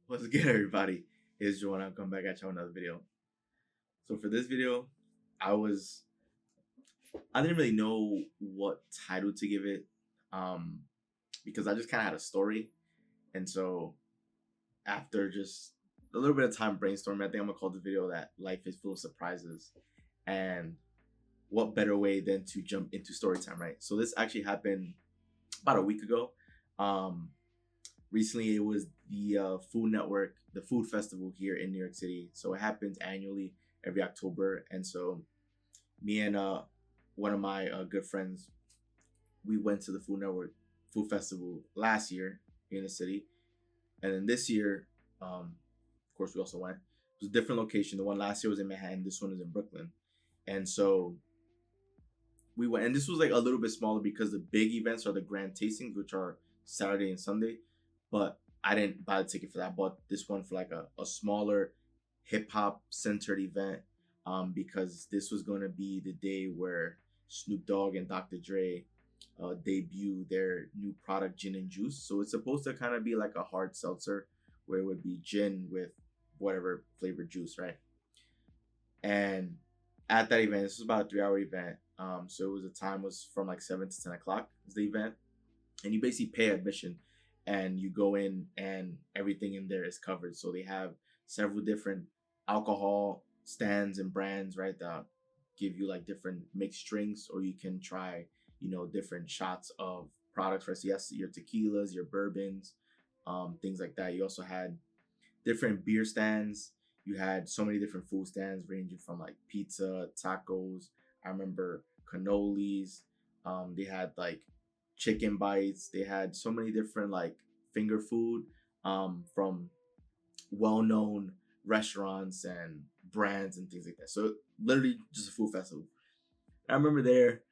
What's good, everybody? It's Joanna. I'll come back at you on another video. So for this video, I was I didn't really know what title to give it, um, because I just kind of had a story, and so after just a little bit of time brainstorming, I think I'm gonna call the video that "Life is Full of Surprises," and what better way than to jump into story time, right? So this actually happened about a week ago. Um, Recently it was the Food Network, the food festival here in New York City. So it happens annually every October, and so me and one of my good friends, we went to the Food Network food festival last year in the city, and then this year, of course, we also went. It was a different location. The one last year was in Manhattan. This one is in Brooklyn, and so we went. And this was like a little bit smaller because the big events are the grand tastings, which are Saturday and Sunday. But I didn't buy the ticket for that. I bought this one for like a smaller hip hop centered event, because this was going to be the day where Snoop Dogg and Dr. Dre debut their new product, Gin and Juice. So it's supposed to kind of be like a hard seltzer where it would be gin with whatever flavored juice, right? And at that event, this was about a 3 hour event. So it was the time was from like 7 to 10 o'clock is the event, and you basically pay admission, and you go in and everything in there is covered. So they have several different alcohol stands and brands, right? That give you like different mixed drinks, or you can try, different shots of products. For yes, your tequilas, your bourbons, things like that. You also had different beer stands. You had so many different food stands ranging from like pizza, tacos. I remember cannolis. They had like chicken bites. They had so many different like finger food, from well-known restaurants and brands and things like that. So literally just a food festival. I remember there,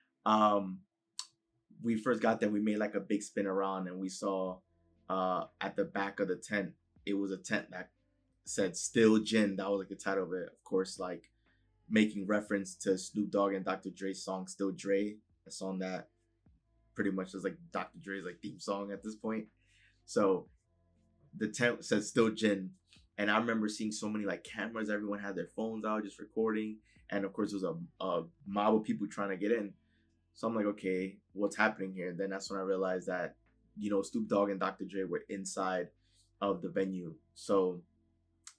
we first got there. We made like a big spin around, and we saw at the back of the tent, it was a tent that said "Still Gin." That was like the title of it. Of course, like making reference to Snoop Dogg and Dr. Dre's song "Still Dre," a song that pretty much is like Dr. Dre's like theme song at this point. So the tent said "Still Gin," and I remember seeing so many like cameras. Everyone had their phones out just recording, and of course, there was a mob of people trying to get in. So I'm like, okay, what's happening here? And then that's when I realized that, Snoop Dogg and Dr. Dre were inside of the venue. So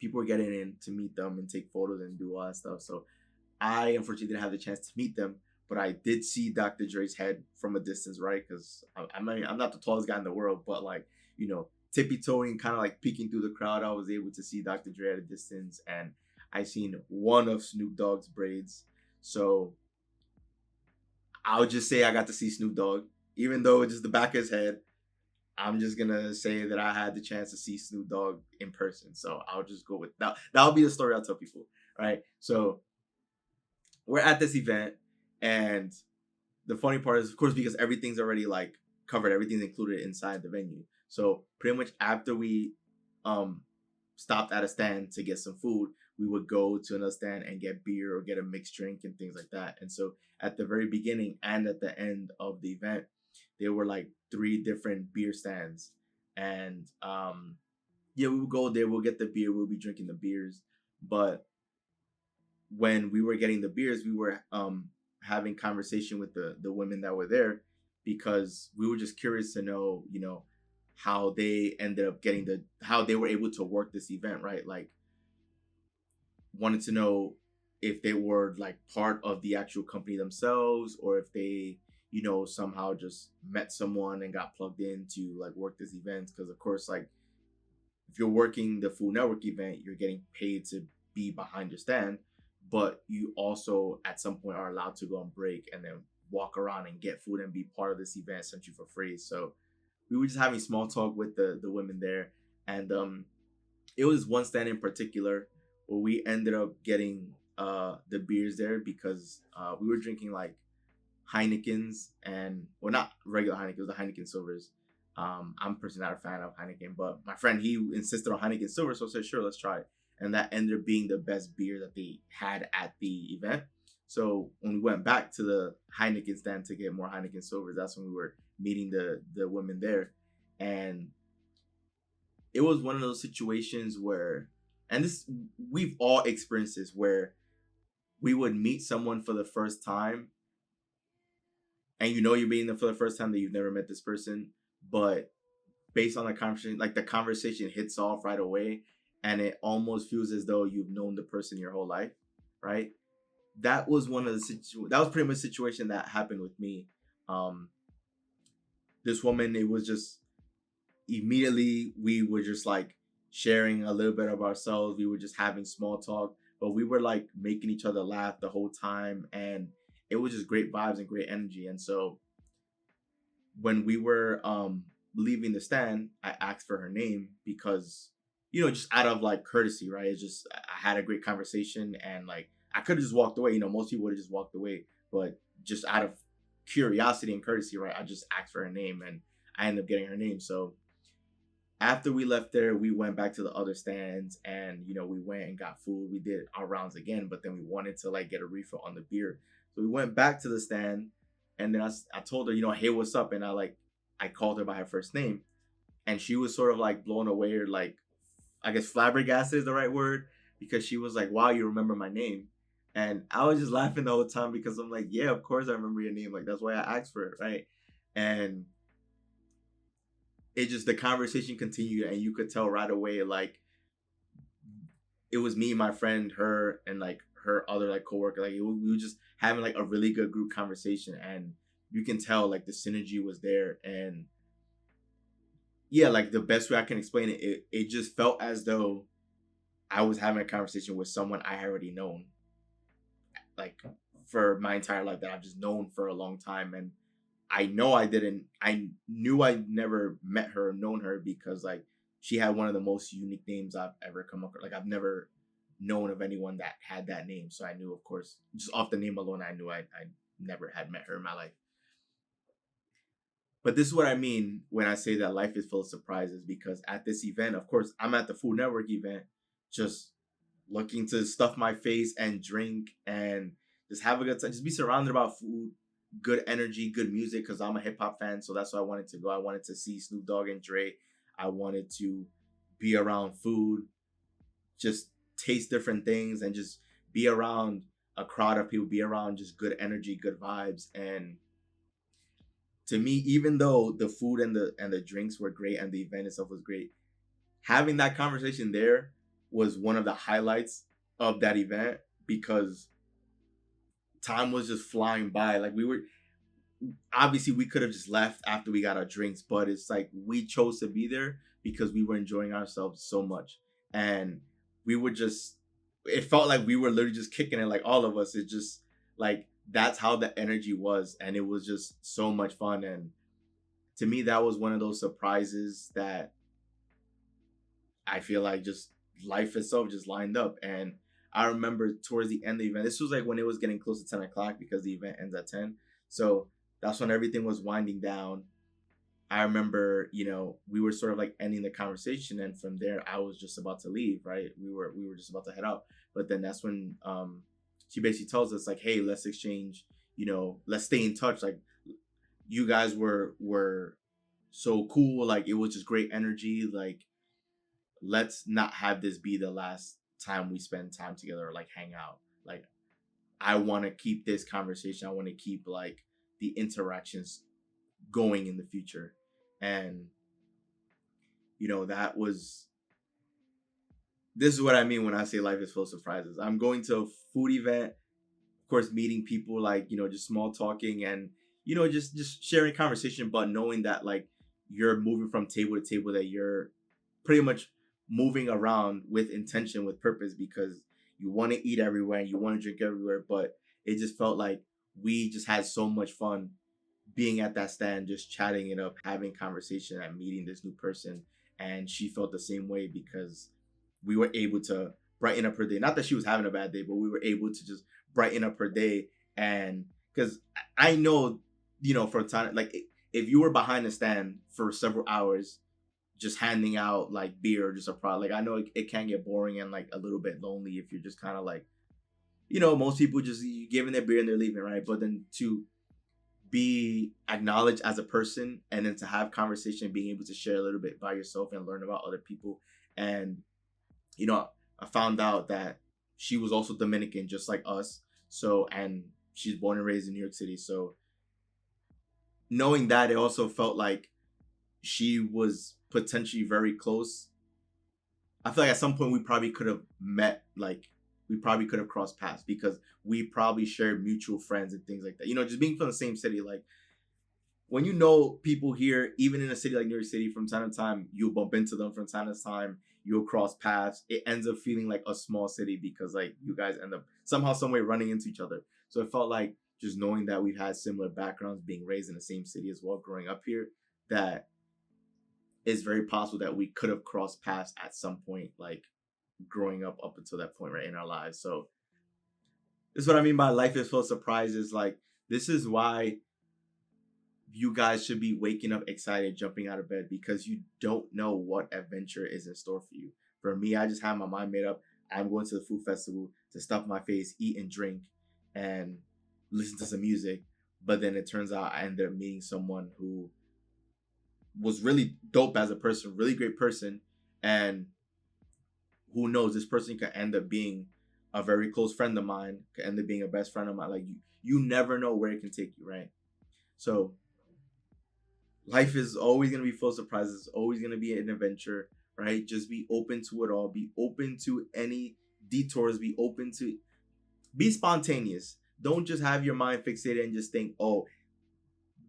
people were getting in to meet them and take photos and do all that stuff. So I unfortunately didn't have the chance to meet them, but I did see Dr. Dre's head from a distance, right? Because I'm not the tallest guy in the world, but like, tippy toeing, kind of like peeking through the crowd, I was able to see Dr. Dre at a distance, and I seen one of Snoop Dogg's braids. So I'll just say I got to see Snoop Dogg, even though it's just the back of his head. I'm just gonna say that I had the chance to see Snoop Dogg in person. So I'll just go with that. That'll be the story I'll tell people, right? So we're at this event, and the funny part is, of course, because everything's already like covered, everything's included inside the venue. So pretty much after we stopped at a stand to get some food, we would go to another stand and get beer or get a mixed drink and things like that. And so at the very beginning and at the end of the event, there were like three different beer stands. And yeah, we would go there, we'll get the beer, we'll be drinking the beers. But when we were getting the beers, we were having conversation with the women that were there, because we were just curious to know, how they ended up getting how they were able to work this event, right? Like, wanted to know if they were like part of the actual company themselves, or if they, somehow just met someone and got plugged in to like work this event. Because of course, like, if you're working the Food Network event, you're getting paid to be behind your stand, but you also at some point are allowed to go on break and then walk around and get food and be part of this event essentially for free. So we were just having small talk with the women there, and it was one stand in particular where we ended up getting the beers there, because we were drinking like Heinekens, and well, not regular Heineken, it was the Heineken Silvers. I'm personally not a fan of Heineken, but my friend, he insisted on Heineken Silver, so I said, sure, let's try it. And that ended up being the best beer that they had at the event. So when we went back to the Heineken stand to get more Heineken Silvers, that's when we were meeting the women there. And it was one of those situations where, and this, we've all experienced this, where we would meet someone for the first time, and you know you're meeting them for the first time, that you've never met this person, but based on the conversation, like the conversation hits off right away, and it almost feels as though you've known the person your whole life, right? That was one of the that was pretty much a situation that happened with me. Um, this woman, it was just immediately we were just like sharing a little bit of ourselves. We were just having small talk, but we were like making each other laugh the whole time, and it was just great vibes and great energy. And so when we were leaving the stand, I asked for her name because, you know, just out of like courtesy, right? It's just, I had a great conversation, and like I could have just walked away. You know, most people would have just walked away, but just out of curiosity and courtesy, right? I just asked for her name, and I ended up getting her name. So after we left there, we went back to the other stands, and you know, we went and got food. We did our rounds again, but then we wanted to like get a refill on the beer. So we went back to the stand, and then I told her, you know, hey, what's up? And I called her by her first name, and she was sort of like blown away, or like, I guess flabbergasted is the right word, because she was like, wow, you remember my name. And I was just laughing the whole time because I'm like, yeah, of course I remember your name. Like, that's why I asked for it, right? And it just, the conversation continued, and you could tell right away, like, it was me, my friend, her, and like her other like coworker. Like, we were just having like a really good group conversation, and you can tell like the synergy was there. And yeah, like the best way I can explain it, it just felt as though I was having a conversation with someone I already known, like for my entire life, that I've just known for a long time. And I knew I never met her, known her, because like she had one of the most unique names I've ever come across. Like, I've never known of anyone that had that name. So I knew, of course, just off the name alone, I knew I never had met her in my life. But this is what I mean when I say that life is full of surprises, because at this event, of course, I'm at the Food Network event, just looking to stuff my face and drink and just have a good time, just be surrounded by food, good energy, good music, because I'm a hip hop fan. So that's why I wanted to go. I wanted to see Snoop Dogg and Dre. I wanted to be around food, just taste different things, and just be around a crowd of people, be around just good energy, good vibes. And to me, even though the food and the drinks were great and the event itself was great, having that conversation there was one of the highlights of that event, because time was just flying by. Like, we were, obviously we could have just left after we got our drinks, but it's like we chose to be there because we were enjoying ourselves so much. And we were just, it felt like we were literally just kicking it, like all of us. It just, like, that's how the energy was, and it was just so much fun. And to me, that was one of those surprises that I feel like just life itself just lined up. And I remember towards the end of the event, this was like when it was getting close to 10 o'clock, because the event ends at 10. So that's when everything was winding down. I remember, you know, we were sort of like ending the conversation, and from there I was just about to leave, right? We were just about to head out. But then that's when she basically tells us, like, hey, let's exchange, you know, let's stay in touch. Like, you guys were so cool, like it was just great energy. Like, let's not have this be the last time we spend time together or like hang out. Like, I want to keep this conversation. I want to keep like the interactions going in the future. And you know, this is what I mean when I say life is full of surprises. I'm going to a food event, of course, meeting people, like, you know, just small talking, and you know, just sharing conversation, but knowing that like you're moving from table to table, that you're pretty much moving around with intention, with purpose, because you want to eat everywhere and you want to drink everywhere. But it just felt like we just had so much fun being at that stand, just chatting it up, having conversation, and meeting this new person. And she felt the same way, because we were able to brighten up her day. Not that she was having a bad day, but we were able to just brighten up her day. And because I know, you know, for a time, like if you were behind the stand for several hours, just handing out like beer or just a product, like I know it can get boring and like a little bit lonely if you're just kind of like, you know, most people just giving their beer and they're leaving, right? But then to be acknowledged as a person, and then to have conversation, being able to share a little bit by yourself and learn about other people. And I found out that she was also Dominican, just like us. So, and she's born and raised in New York City. So, knowing that, it also felt like she was potentially very close. I feel like at some point we probably could have met, like we probably could have crossed paths because we probably shared mutual friends and things like that. Just being from the same city, like when you know people here, even in a city like New York City, from time to time, you'll bump into them from time to time, you'll cross paths. It ends up feeling like a small city because like you guys end up somehow, some way running into each other. So it felt like just knowing that we've had similar backgrounds, being raised in the same city as well, growing up here, that it's very possible that we could have crossed paths at some point, like growing up until that point, right, in our lives. So this is what I mean by life is full of surprises. Like this is why you guys should be waking up excited, jumping out of bed, because you don't know what adventure is in store for you. For me, I just have my mind made up. I'm going to the food festival to stuff my face, eat and drink, and listen to some music. But then it turns out I ended up meeting someone who was really dope as a person, really great person. And who knows, this person could end up being a very close friend of mine, could end up being a best friend of mine. Like you never know where it can take you, right? So life is always going to be full of surprises, always going to be an adventure, right? Just be open to it all, be open to any detours, be spontaneous. Don't just have your mind fixated and just think, oh,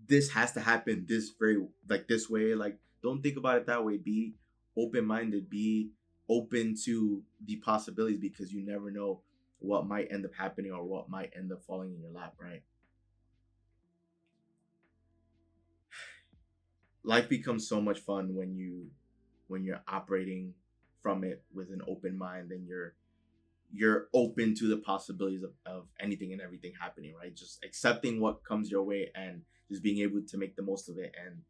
this has to happen this very, like this way. Like, don't think about it that way. Be open-minded, be open to the possibilities, because you never know what might end up happening or what might end up falling in your lap, right? Life becomes so much fun when you're operating from it with an open mind, and you're open to the possibilities of anything and everything happening, right? Just accepting what comes your way and just being able to make the most of it. And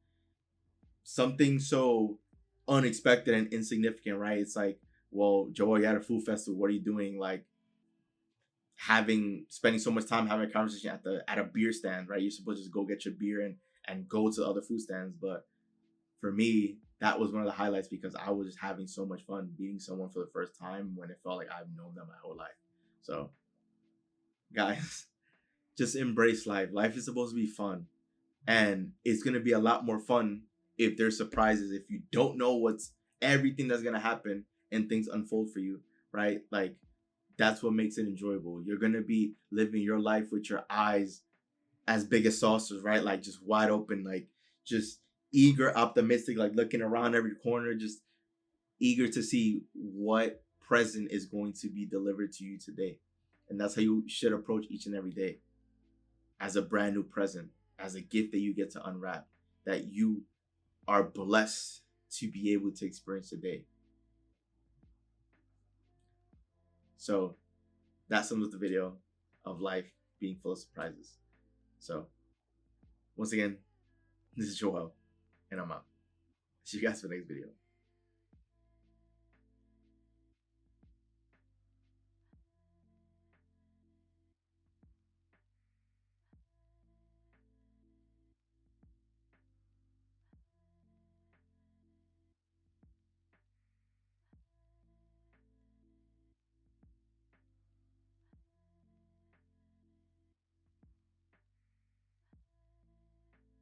something so unexpected and insignificant, right? It's like, well, Joel, you're at a food festival, what are you doing? Like spending so much time having a conversation at a beer stand, right? You're supposed to just go get your beer and go to other food stands. But for me, that was one of the highlights, because I was just having so much fun meeting someone for the first time when it felt like I've known them my whole life. So, guys, just embrace life. Life is supposed to be fun, and it's gonna be a lot more fun if there's surprises. If you don't know what's everything that's gonna happen and things unfold for you, right? Like that's what makes it enjoyable. You're gonna be living your life with your eyes as big as saucers, right? Like just wide open, like just eager, optimistic, like looking around every corner, just eager to see what present is going to be delivered to you today. And that's how you should approach each and every day, as a brand new present, as a gift that you get to unwrap, that you are blessed to be able to experience today. So that sums up the video of life being full of surprises. So once again, this is Joel, and I'm out. See you guys for the next video.